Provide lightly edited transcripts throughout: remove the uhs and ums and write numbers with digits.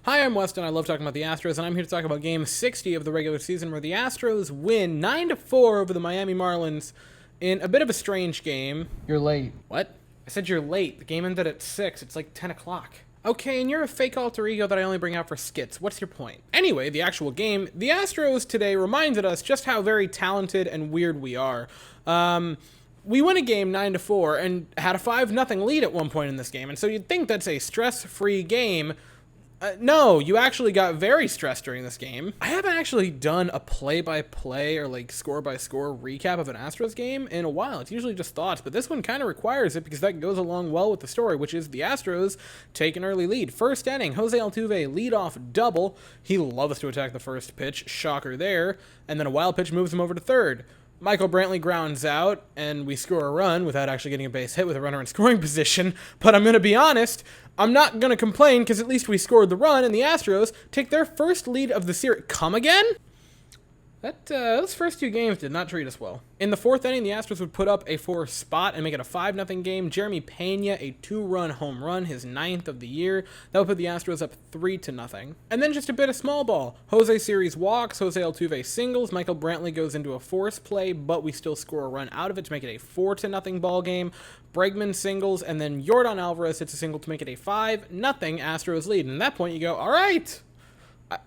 Hi, I'm Weston. I love talking about the Astros, and I'm here to talk about Game 60 of the regular season, where the Astros win 9-4 over the Miami Marlins in a bit of a strange game. You're late. What? I said you're late. The game ended at 6. It's like 10 o'clock. Okay, and you're a fake alter ego that I only bring out for skits. What's your point? Anyway, the actual game. The Astros today reminded us just how very talented and weird we are. We won a game 9-4 and had a 5-0 lead at one point in this game, and so you'd think that's a stress-free game. No, you actually got very stressed during this game. I haven't actually done a play-by-play or like score-by-score recap of an Astros game in a while. It's usually just thoughts, but this one kind of requires it because that goes along well with the story, which is the Astros take an early lead. First inning, Jose Altuve leadoff double. He loves to attack the first pitch, shocker there, and then a wild pitch moves him over to third. Michael Brantley grounds out, and we score a run without actually getting a base hit with a runner in scoring position. But I'm going to be honest, I'm not going to complain because at least we scored the run, and the Astros take their first lead of the series. Come again? Those first two games did not treat us well. In the fourth inning, the Astros would put up a 4 spot and make it a 5-0 game. Jeremy Pena, a 2-run home run, his 9th of the year. That would put the Astros up 3-0. And then just a bit of small ball. Jose Siri's walks, Jose Altuve singles, Michael Brantley goes into a force play, but we still score a run out of it to make it a 4-0 ball game. Bregman singles, and then Yordan Alvarez hits a single to make it a 5-0 Astros lead. And at that point, you go, all right,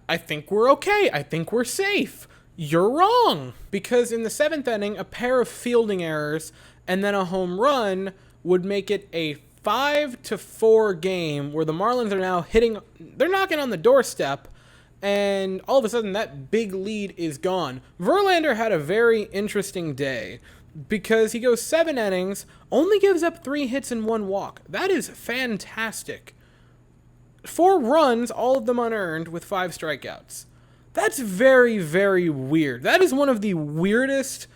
I think we're okay. I think we're safe. You're wrong, because in the 7th inning, a pair of fielding errors and then a home run would make it a 5-4 game where the Marlins are now they're knocking on the doorstep, and all of a sudden that big lead is gone. Verlander had a very interesting day because he goes 7 innings, only gives up 3 hits and 1 walk. That is fantastic. 4 runs, all of them unearned, with 5 strikeouts. That's very, very weird. That is one of the weirdest,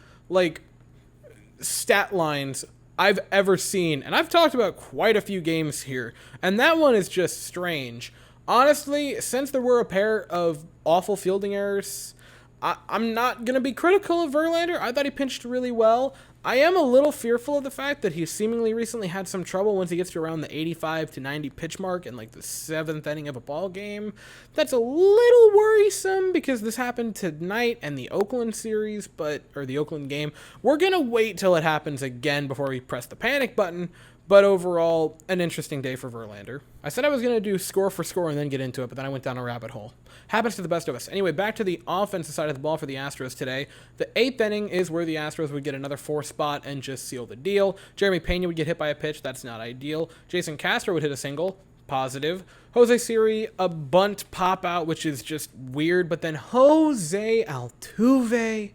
stat lines I've ever seen. And I've talked about quite a few games here. And that one is just strange. Honestly, since there were a pair of awful fielding errors, I'm not going to be critical of Verlander. I thought he pitched really well. I am a little fearful of the fact that he seemingly recently had some trouble once he gets to around the 85 to 90 pitch mark in the 7th inning of a ball game. That's a little worrisome because this happened tonight and the Oakland series, or the Oakland game. We're going to wait till it happens again before we press the panic button. But overall, an interesting day for Verlander. I said I was going to do score for score and then get into it, but then I went down a rabbit hole. Happens to the best of us. Anyway, back to the offensive side of the ball for the Astros today. The 8th inning is where the Astros would get another 4 spot and just seal the deal. Jeremy Pena would get hit by a pitch. That's not ideal. Jason Castro would hit a single. Positive. Jose Siri, a bunt pop out, which is just weird. But then Jose Altuve,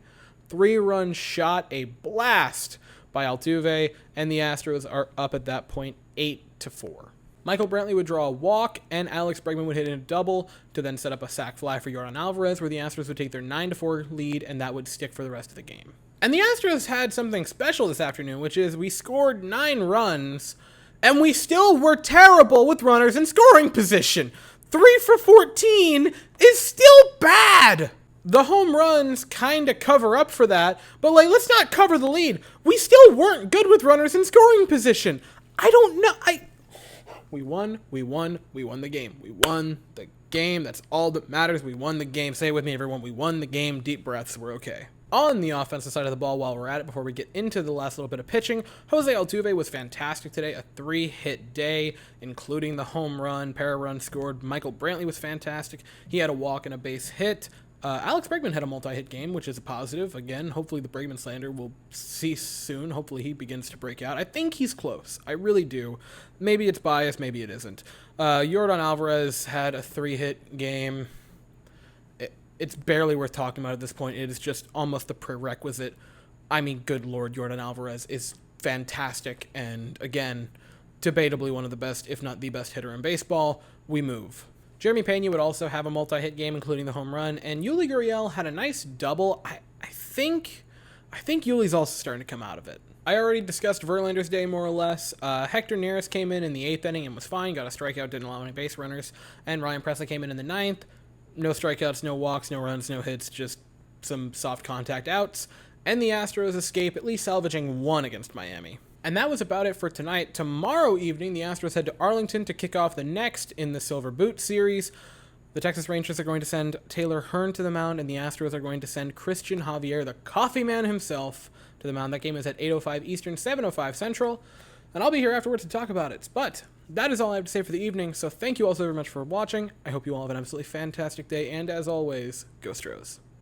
3-run shot, a blast by Altuve, and the Astros are up at that point 8-4. Michael Brantley would draw a walk, and Alex Bregman would hit in a double to then set up a sac fly for Yordan Alvarez, where the Astros would take their 9-4 lead, and that would stick for the rest of the game. And the Astros had something special this afternoon, which is we scored 9 runs, and we still were terrible with runners in scoring position. 3 for 14 is still bad. The home runs kind of cover up for that, but let's not cover the lead. We still weren't good with runners in scoring position. I don't know. We won the game. We won the game. That's all that matters. We won the game. Say it with me, everyone. We won the game. Deep breaths. We're okay. On the offensive side of the ball, while we're at it, before we get into the last little bit of pitching, Jose Altuve was fantastic today. A 3-hit day, including the home run, pair run scored. Michael Brantley was fantastic. He had a walk and a base hit. Alex Bregman had a multi-hit game, which is a positive. Again, hopefully the Bregman slander will cease soon. Hopefully he begins to break out. I think he's close. I really do. Maybe it's biased. Maybe it isn't. Yordan Alvarez had a 3-hit game. It's barely worth talking about at this point. It is just almost the prerequisite. I mean, good Lord, Yordan Alvarez is fantastic. And again, debatably one of the best, if not the best hitter in baseball. We move. Jeremy Pena would also have a multi-hit game, including the home run, and Yuli Gurriel had a nice double. I think Yuli's also starting to come out of it. I already discussed Verlander's day more or less. Hector Neris came in the 8th inning and was fine, got a strikeout, didn't allow any base runners, and Ryan Presley came in the 9th. No strikeouts, no walks, no runs, no hits, just some soft contact outs, and the Astros escape at least salvaging 1 against Miami. And that was about it for tonight. Tomorrow evening, the Astros head to Arlington to kick off the next in the Silver Boot series. The Texas Rangers are going to send Taylor Hearn to the mound, and the Astros are going to send Christian Javier, the coffee man himself, to the mound. That game is at 8:05 Eastern, 7:05 Central, and I'll be here afterwards to talk about it. But that is all I have to say for the evening, so thank you all so very much for watching. I hope you all have an absolutely fantastic day, and as always, go Stros.